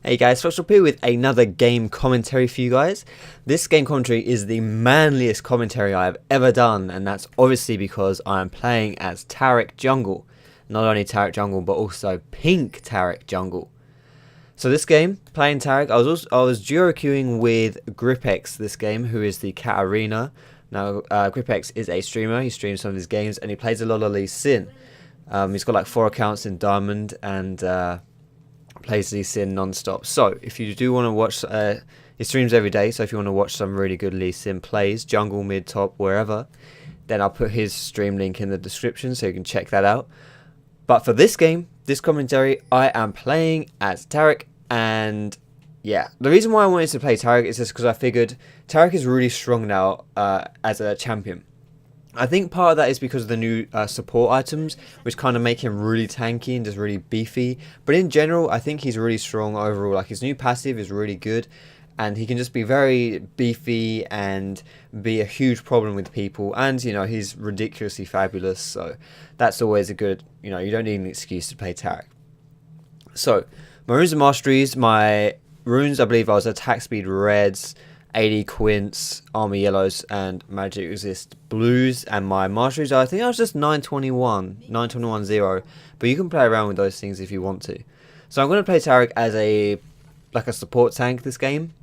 Hey guys, Foxtrot here with another game commentary for you guys. This game commentary is the manliest commentary I have ever done, and that's obviously because I am playing as Taric Jungle. Not only Taric Jungle, but also Pink Taric Jungle. So this game, playing Taric, I was duo queuing with Gripexs this game, who is the Katarina. Now, Gripexs is a streamer. He streams some of his games, and he plays a lot of Lee Sin. He's got like 4 accounts in Diamond, and plays Lee Sin non-stop. So if you do want to watch, he streams every day, so if you want to watch some really good Lee Sin plays, jungle, mid, top, wherever, then I'll put his stream link in the description so you can check that out. But for this game, this commentary, I am playing as Taric, and yeah, the reason why I wanted to play Taric is just because I figured Taric is really strong now as a champion. I think part of that is because of the new support items, which kind of make him really tanky and just really beefy. But in general, I think he's really strong overall. Like, his new passive is really good, and he can just be very beefy and be a huge problem with people. And, you know, he's ridiculously fabulous, so that's always a good, you know, you don't need an excuse to play Taric. So, my runes and masteries, my runes, I believe I was attack speed reds, 80 Quints, Armour yellows, and magic resist blues. And my masteries, I think I was just 921 0, but you can play around with those things if you want to. So I'm going to play Taric as a support tank this game.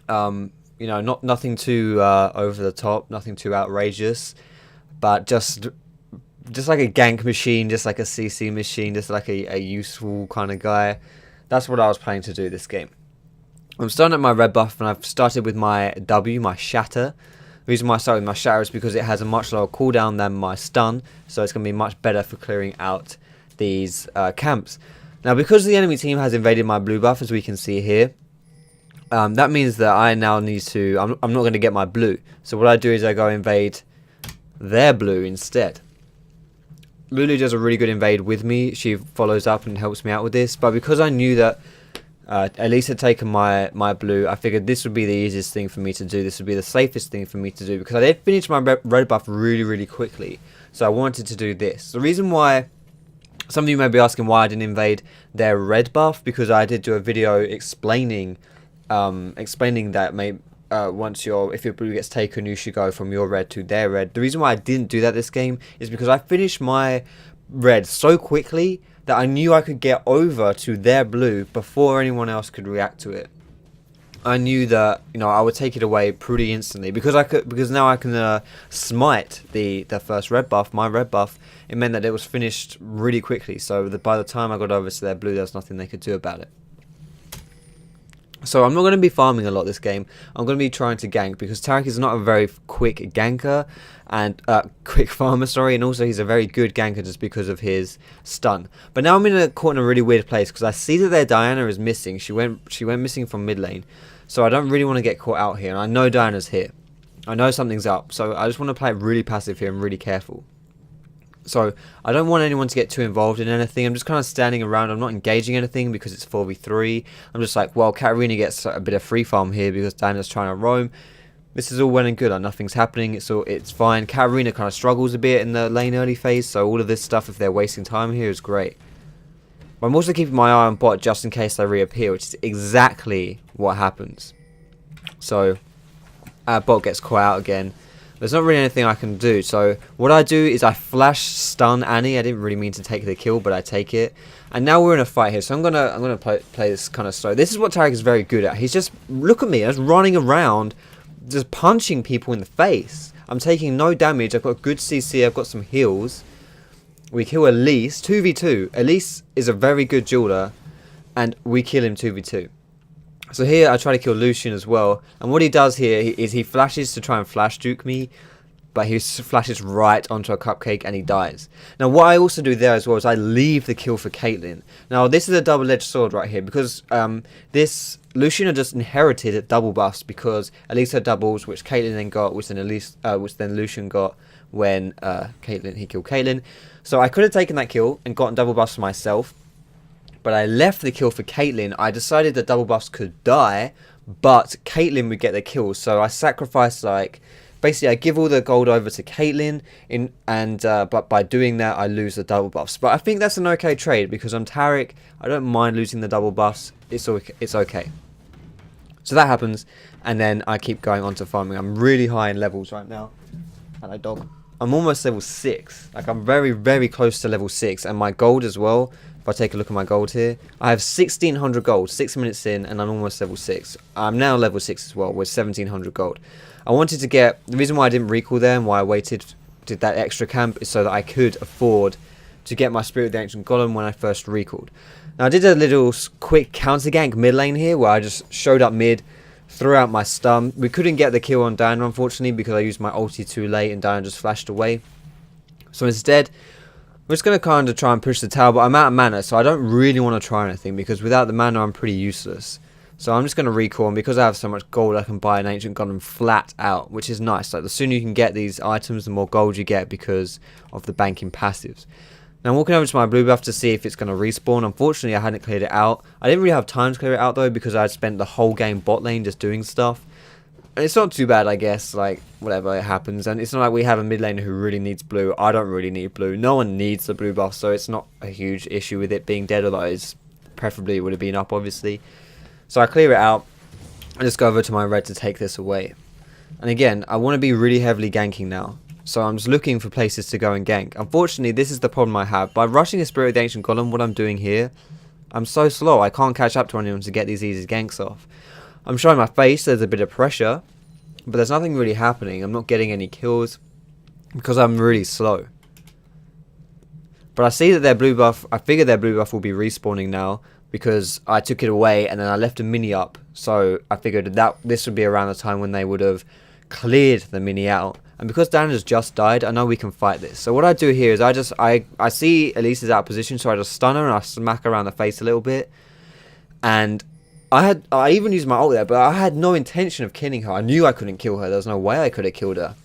You know, nothing too over the top, nothing too outrageous, but just like a gank machine, just like a CC machine, just like a useful kind of guy. That's what I was planning to do this game. I'm starting at my red buff, and I've started with my W, my shatter. The reason why I start with my shatter is because it has a much lower cooldown than my stun, so it's going to be much better for clearing out these camps. Now, because the enemy team has invaded my blue buff, as we can see here, that means that I now need to, I'm not going to get my blue. So what I do is I go invade their blue instead. Lulu does a really good invade with me. She follows up and helps me out with this, but because I knew that Elise had taken my blue, I figured this would be the easiest thing for me to do. This would be the safest thing for me to do, because I did finish my red buff really quickly. So I wanted to do this. The reason why, some of you may be asking why I didn't invade their red buff, because I did do a video explaining that if your blue gets taken, you should go from your red to their red. The reason why I didn't do that this game is because I finished my red so quickly that I knew I could get over to their blue before anyone else could react to it. I knew that, you know, I would take it away pretty instantly because now I can smite the first red buff, my red buff. It meant that it was finished really quickly, so that by the time I got over to their blue, there was nothing they could do about it. So I'm not going to be farming a lot this game. I'm going to be trying to gank, because Taric is not a very quick ganker and quick farmer, sorry, and also he's a very good ganker just because of his stun. But now I'm caught in a really weird place, because I see that their Diana is missing. She went missing from mid lane, so I don't really want to get caught out here. And I know Diana's here. I know something's up, so I just want to play really passive here and really careful. So I don't want anyone to get too involved in anything. I'm just kind of standing around. I'm not engaging anything because it's 4v3. I'm just like, well, Katarina gets a bit of free farm here because Diana's trying to roam. This is all well and good. Like, nothing's happening. It's fine. Katarina kind of struggles a bit in the lane early phase. So all of this stuff, if they're wasting time here, is great. But I'm also keeping my eye on bot just in case they reappear, which is exactly what happens. So bot gets caught out again. There's not really anything I can do, so what I do is I flash stun Annie. I didn't really mean to take the kill, but I take it. And now we're in a fight here, so I'm gonna play this kind of slow. This is what Taric is very good at. He's just, look at me, I'm just running around, just punching people in the face. I'm taking no damage. I've got good CC. I've got some heals. We kill Elise 2v2. Elise is a very good jeweler, and we kill him 2v2. So here I try to kill Lucian as well, and what he does here is he flashes to try and flash juke me, but he flashes right onto a cupcake and he dies. Now what I also do there as well is I leave the kill for Caitlyn. Now this is a double-edged sword right here, because this Lucian had just inherited double buffs, because Elise had doubles, which Caitlyn then got, which then Lucian got when he killed Caitlyn. So I could have taken that kill and gotten double buffs for myself, but I left the kill for Caitlyn. I decided that double buffs could die, but Caitlyn would get the kill. So I sacrificed like basically I give all the gold over to Caitlyn, but by doing that I lose the double buffs. But I think that's an okay trade because I'm Taric. I don't mind losing the double buffs. It's okay. So that happens, and then I keep going on to farming. I'm really high in levels right now. Hello, dog. I'm almost level 6. Like, I'm very, very close to level 6. And my gold as well, if I take a look at my gold here, I have 1600 gold, 6 minutes in, and I'm almost level 6. I'm now level 6 as well, with 1700 gold. I wanted to get, the reason why I didn't recall there and why I did that extra camp is so that I could afford to get my Spirit of the Ancient Golem when I first recalled. Now, I did a little quick counter gank mid lane here, where I just showed up mid, threw out my stun. We couldn't get the kill on Diana, unfortunately, because I used my ulti too late and Diana just flashed away. So instead, we're just going to kind of try and push the tower, but I'm out of mana, so I don't really want to try anything, because without the mana, I'm pretty useless. So I'm just going to recall, and because I have so much gold, I can buy an Ancient Golem flat out, which is nice. Like, the sooner you can get these items, the more gold you get because of the banking passives. Now I'm walking over to my blue buff to see if it's going to respawn. Unfortunately, I hadn't cleared it out. I didn't really have time to clear it out though, because I had spent the whole game bot lane just doing stuff. And it's not too bad, I guess. Like, whatever, it happens. And it's not like we have a mid laner who really needs blue. I don't really need blue. No one needs the blue buff, so it's not a huge issue with it being dead. Although it's preferably it would have been up, obviously. So I clear it out. I just go over to my red to take this away. And again, I want to be really heavily ganking now. So I'm just looking for places to go and gank. Unfortunately, this is the problem I have. By rushing the Spirit of the Ancient Golem, what I'm doing here, I'm so slow. I can't catch up to anyone to get these easy ganks off. I'm showing my face. There's a bit of pressure. But there's nothing really happening. I'm not getting any kills because I'm really slow. But I see that their blue buff, I figure their blue buff will be respawning now because I took it away and then I left a mini up. So I figured that this would be around the time when they would have cleared the mini out. And because Diana's just died, I know we can fight this. So what I do here is I see Elise is out of position, so I just stun her and I smack her around the face a little bit. And I even used my ult there, but I had no intention of killing her. I knew I couldn't kill her. There was no way I could have killed her.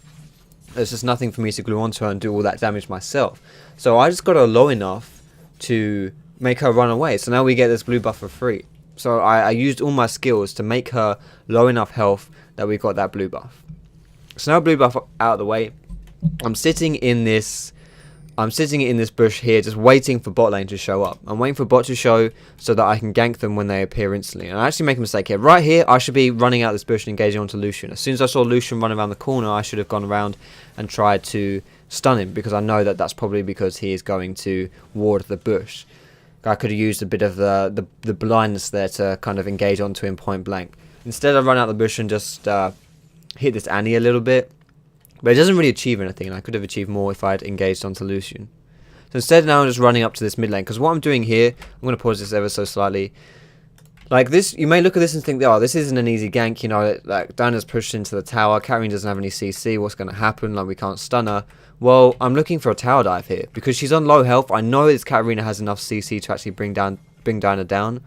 There's just nothing for me to glue onto her and do all that damage myself. So I just got her low enough to make her run away. So now we get this blue buff for free. So I used all my skills to make her low enough health that we got that blue buff. So now blue buff out of the way. I'm sitting in this bush here, just waiting for bot lane to show up. I'm waiting for bot to show so that I can gank them when they appear instantly. And I actually make a mistake here. Right here, I should be running out this bush and engaging onto Lucian. As soon as I saw Lucian run around the corner, I should have gone around and tried to stun him, because I know that that's probably because he is going to ward the bush. I could have used a bit of the blindness there to kind of engage onto him point blank. Instead, I run out the bush and just hit this Annie a little bit. But it doesn't really achieve anything, and I could have achieved more if I had engaged onto Lucian. So instead now I'm just running up to this mid lane, because what I'm doing here, I'm going to pause this ever so slightly. Like this, you may look at this and think, oh, this isn't an easy gank, you know, like Diana's pushed into the tower, Katarina doesn't have any CC, what's going to happen, like we can't stun her. Well, I'm looking for a tower dive here, because she's on low health. I know this Katarina has enough CC to actually bring Diana down,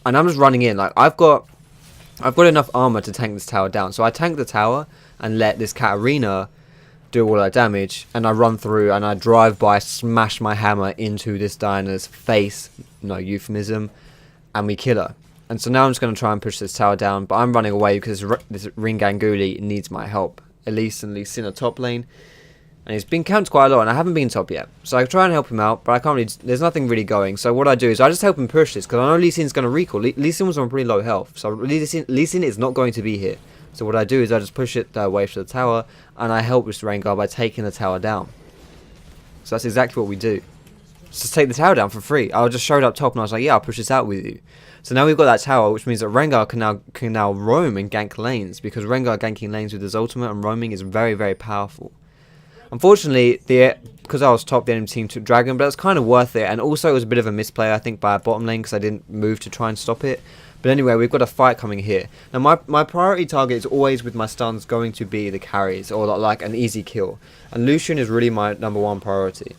and I'm just running in, like I've got enough armor to tank this tower down. So I tank the tower and let this Katarina do all her damage, and I run through and I drive by, smash my hammer into this Diana's face, no euphemism, and we kill her. And so now I'm just going to try and push this tower down, but I'm running away because this Ringanguli needs my help. Elise and Lee Sin top lane, and he's been camped quite a lot, and I haven't been top yet. So I try and help him out, but I can't really, there's nothing really going. So what I do is I just help him push this, because I know Lee Sin's going to recall. Lee Sin was on pretty low health, so Lee Sin is not going to be here. So what I do is I just push it away to the tower, and I help with Rengar by taking the tower down. So that's exactly what we do. Just take the tower down for free. I just showed up top and I was like, yeah, I'll push this out with you. So now we've got that tower, which means that Rengar can now roam and gank lanes, because Rengar ganking lanes with his ultimate and roaming is very, very powerful. Unfortunately, because I was top, the enemy team took Dragon, but it was kind of worth it. And also it was a bit of a misplay, I think, by our bottom lane, because I didn't move to try and stop it. But anyway, we've got a fight coming here. Now, my priority target is always, with my stuns, going to be the carries, or like an easy kill. And Lucian is really my #1 priority.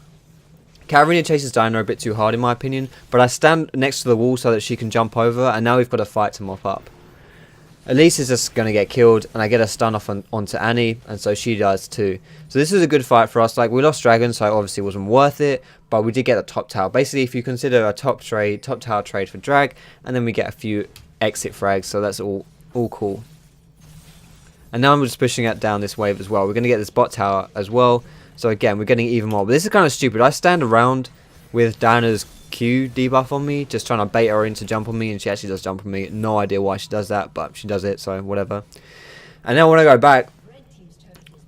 Katarina chases Diana a bit too hard, in my opinion, but I stand next to the wall so that she can jump over, and now we've got a fight to mop up. Elise is just going to get killed, and I get a stun off onto Annie, and so she does too. So this is a good fight for us. Like, we lost Dragon, so it obviously wasn't worth it, but we did get the top tower. Basically, if you consider a top tower trade for drag, and then we get a few exit frags, so that's all cool. And now I'm just pushing it down this wave as well. We're going to get this bot tower as well. So again, we're getting even more. But this is kind of stupid. I stand around with Diana's Q debuff on me, just trying to bait her in to jump on me, and she actually does jump on me. No idea why she does that, but she does it, so whatever. And now when I go back,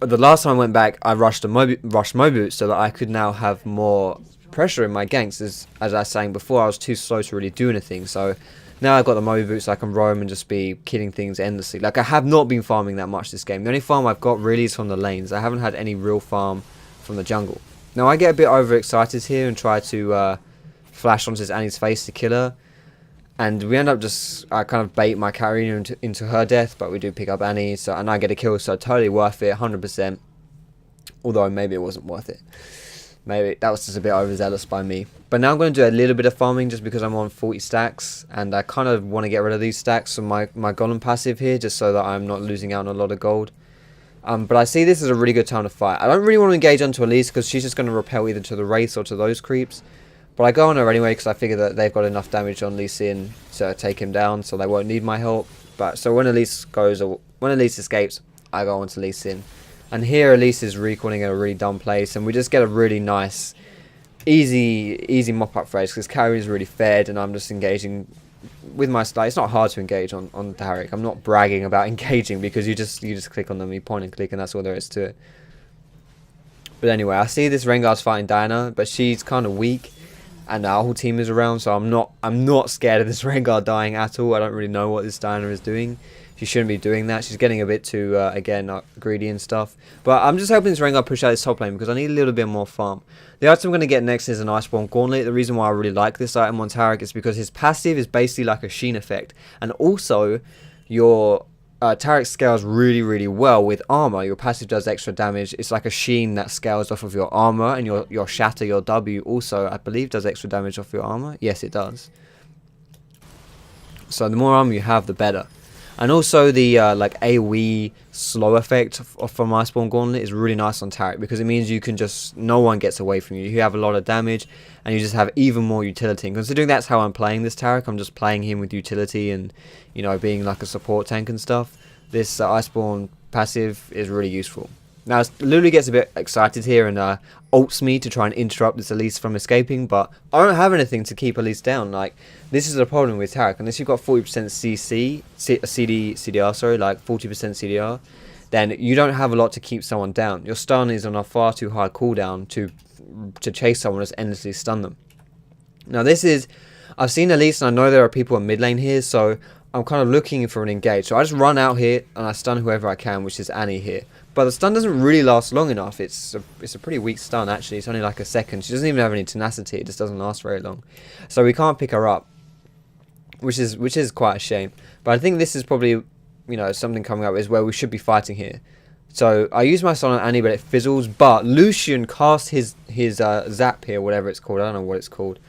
the last time I went back, I rushed Mobu so that I could now have more pressure in my ganks. As I was saying before, I was too slow to really do anything. So now I've got the Mobu boots, so I can roam and just be killing things endlessly. Like, I have not been farming that much this game. The only farm I've got really is from the lanes. I haven't had any real farm from the jungle. Now I get a bit overexcited here and try to flash onto Annie's face to kill her, and we end up just I kind of bait my carry into her death, but we do pick up Annie, so and I get a kill, so totally worth it, 100%. Although maybe it wasn't worth it. Maybe that was just a bit overzealous by me. But now I'm going to do a little bit of farming just because I'm on 40 stacks, and I kind of want to get rid of these stacks from my golem passive here, just so that I'm not losing out on a lot of gold. But I see this as a really good time to fight. I don't really want to engage onto Elise because she's just going to repel either to the Wraiths or to those creeps. But I go on her anyway because I figure that they've got enough damage on Lee Sin to take him down, so they won't need my help. But so when Elise escapes, I go on to Lee Sin. And here Elise is recalling a really dumb place, and we just get a really nice, easy mop-up phase because carry is really fed, and I'm just engaging with my style. It's not hard to engage on Taric. I'm not bragging about engaging because you just click on them, you point and click, and that's all there is to it. But anyway, I see this Rengar's fighting Diana, but she's kind of weak, and our whole team is around, so I'm not scared of this Rengar dying at all. I don't really know what this Diana is doing. She shouldn't be doing that. She's getting a bit too, again, greedy and stuff. But I'm just hoping this Rengar push out this top lane because I need a little bit more farm. The item I'm going to get next is an Iceborne Gauntlet. The reason why I really like this item on Taric is because his passive is basically like a Sheen effect. And also, your Taric scales really well with armor. Your passive does extra damage. It's like a Sheen that scales off of your armor. And your Shatter, your W, also, I believe, does extra damage off your armor. Yes, it does. So the more armor you have, the better. And also the like AoE slow effect from Iceborne Gauntlet is really nice on Taric because it means you can just, no one gets away from you. You have a lot of damage and you just have even more utility. And considering that's how I'm playing this Taric, I'm just playing him with utility and, you know, being like a support tank and stuff. This Iceborne passive is really useful. Now, Lulu gets a bit excited here and ults me to try and interrupt this Elise from escaping, but I don't have anything to keep Elise down. Like, this is a problem with Taric. Unless you've got 40% CDR, sorry, like 40% CDR, then you don't have a lot to keep someone down. Your stun is on a far too high cooldown to chase someone and just endlessly stun them. Now, this is, I've seen Elise and I know there are people in mid lane here, so I'm kind of looking for an engage. So I just run out here and I stun whoever I can, which is Annie here. But the stun doesn't really last long enough. It's a pretty weak stun, actually. It's only like a second. She doesn't even have any tenacity. It just doesn't last very long. So we can't pick her up, which is quite a shame. But I think this is probably, you know, something coming up is where we should be fighting here. So I use my stun on Annie, but it fizzles. But Lucian casts his zap here, whatever it's called. I don't know what it's called.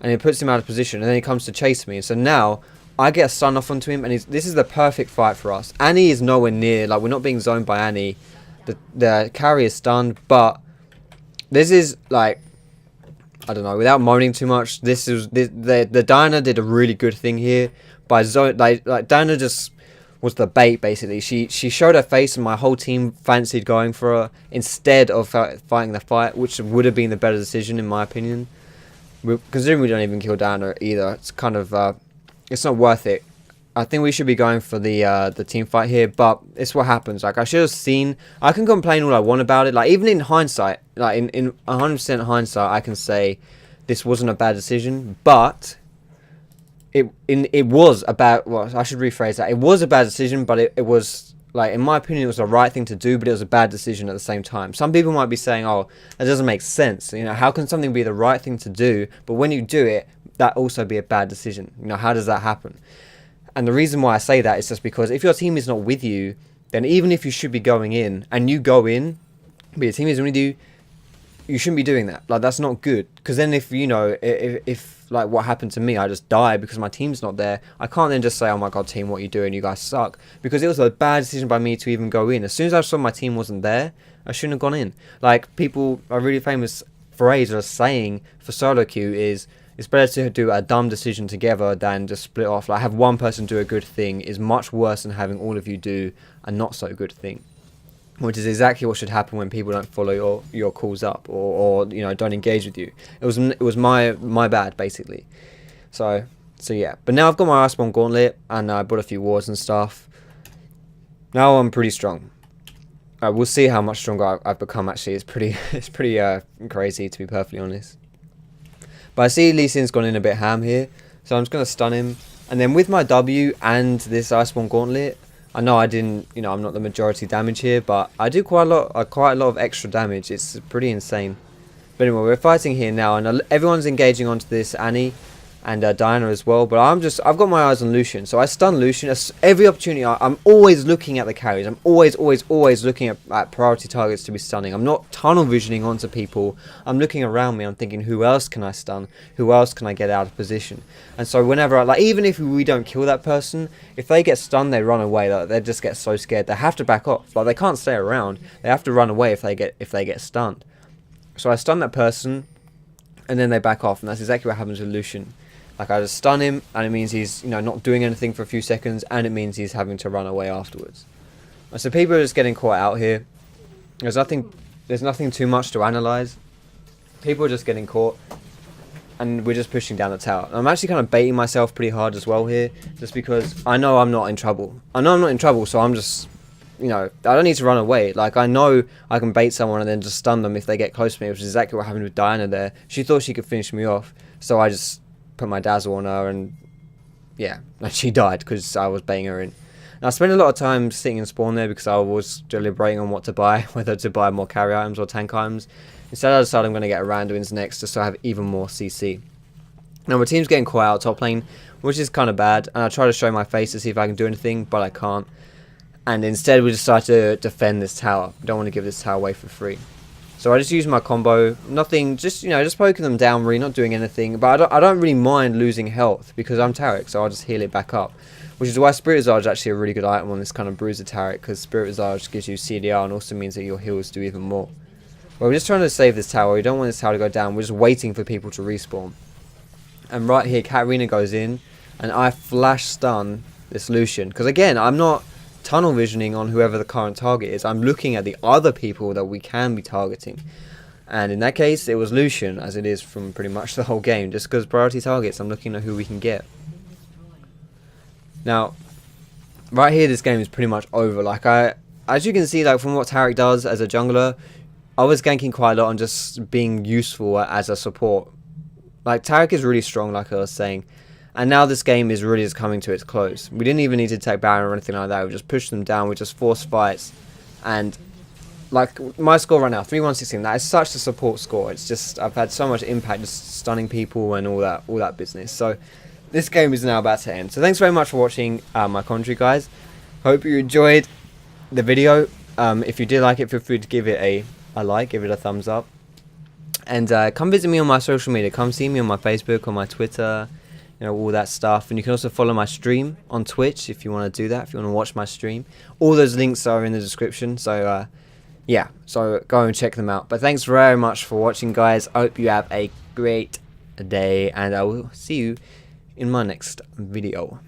And it puts him out of position. And then he comes to chase me. And so now I get a stun off onto him, and this is the perfect fight for us. Annie is nowhere near, like, we're not being zoned by Annie. The carry is stunned, but this is, like, I don't know, without moaning too much, the Diana did a really good thing here. By like Diana just was the bait, basically. She showed her face, and my whole team fancied going for her instead of fighting the fight, which would have been the better decision, in my opinion. Considering we don't even kill Diana either, it's kind of... it's not worth it. I think we should be going for the team fight here, but it's what happens. Like, I should have seen... I can complain all I want about it. Like, even in hindsight, like, in 100% hindsight, I can say this wasn't a bad decision, but it was a bad... Well, I should rephrase that. It was a bad decision, but it was... Like, in my opinion, it was the right thing to do, but it was a bad decision at the same time. Some people might be saying, oh, that doesn't make sense. You know, how can something be the right thing to do, but when you do it, that also be a bad decision? You know, how does that happen? And the reason why I say that is just because if your team is not with you, then even if you should be going in, and you go in, but your team isn't with you, you shouldn't be doing that. Like, that's not good. Because then if, you know, if like what happened to me, I just die because my team's not there, I can't then just say, oh my god, team, what are you doing? You guys suck. Because it was a bad decision by me to even go in. As soon as I saw my team wasn't there, I shouldn't have gone in. Like, people, a really famous phrase or saying for solo queue is, It's better to do a dumb decision together than just split off. Like, have one person do a good thing is much worse than having all of you do a not so good thing, which is exactly what should happen when people don't follow your calls up, or you know, don't engage with you. It was my bad, basically. So yeah. But now I've got my Iceborne Gauntlet, and I bought a few wards and stuff. Now I'm pretty strong. We'll see how much stronger I've become. Actually, it's pretty crazy, to be perfectly honest. But I see Lee Sin's gone in a bit ham here, so I'm just gonna stun him. And then with my W and this Iceborne Gauntlet, I know I didn't, you know, I'm not the majority damage here, but I do quite a lot of extra damage. It's pretty insane. But anyway, we're fighting here now, and everyone's engaging onto this Annie and Diana as well. But I've got my eyes on Lucian, so I stun Lucian. Every opportunity, I'm always looking at the carries. I'm always looking at priority targets to be stunning. I'm not tunnel visioning onto people. I'm looking around me. I'm thinking, who else can I stun? Who else can I get out of position? And so whenever, like, even if we don't kill that person, if they get stunned, they run away. Like, they just get so scared. They have to back off. Like, they can't stay around. They have to run away if they get stunned. So I stun that person, and then they back off, and that's exactly what happens with Lucian. Like, I just stun him, and it means he's, you know, not doing anything for a few seconds, and it means he's having to run away afterwards. And so people are just getting caught out here. There's nothing too much to analyze. People are just getting caught, and we're just pushing down the tower. I'm actually kind of baiting myself pretty hard as well here, just because I know I'm not in trouble. So I'm just, you know, I don't need to run away. Like, I know I can bait someone and then just stun them if they get close to me, which is exactly what happened with Diana there. She thought she could finish me off, so I just put my dazzle on her, and yeah, and she died because I was baiting her in. And I spent a lot of time sitting in spawn there because I was deliberating on what to buy, whether to buy more carry items or tank items. Instead, I decided I'm going to get a Randuin's next, just so I have even more CC. Now my team's getting caught out top lane, which is kind of bad, and I try to show my face to see if I can do anything, but I can't. And instead we decide to defend this tower. I don't want to give this tower away for free. So I just use my combo, nothing, just, you know, just poking them down, really, not doing anything. But I don't really mind losing health because I'm Taric, so I'll just heal it back up. Which is why Spirit Visage is actually a really good item on this kind of bruiser Taric, because Spirit Visage gives you CDR and also means that your heals do even more. Well, we're just trying to save this tower. We don't want this tower to go down. We're just waiting for people to respawn. And right here, Katarina goes in, and I flash stun this Lucian. Because again, I'm not tunnel visioning on whoever the current target is. I'm looking at the other people that we can be targeting, and in that case it was Lucian, as it is from pretty much the whole game. Just because priority targets, I'm looking at who we can get. Now right here, this game is pretty much over. Like, as you can see, like, from what Taric does as a jungler, I was ganking quite a lot on just being useful as a support. Like, Taric is really strong, like I was saying. And now this game is really just coming to its close. We didn't even need to take Baron or anything like that. We just pushed them down. We just forced fights. And, like, my score right now, 3-1-16. That is such a support score. It's just, I've had so much impact just stunning people and all that business. So, this game is now about to end. So, thanks very much for watching my commentary, guys. Hope you enjoyed the video. If you did like it, feel free to give it a like, give it a thumbs up. And come visit me on my social media. Come see me on my Facebook, on my Twitter, you know, all that stuff. And you can also follow my stream on Twitch if you want to do that, if you want to watch my stream. All those links are in the description, so yeah, so go and check them out. But thanks very much for watching, guys. I hope you have a great day, and I will see you in my next video.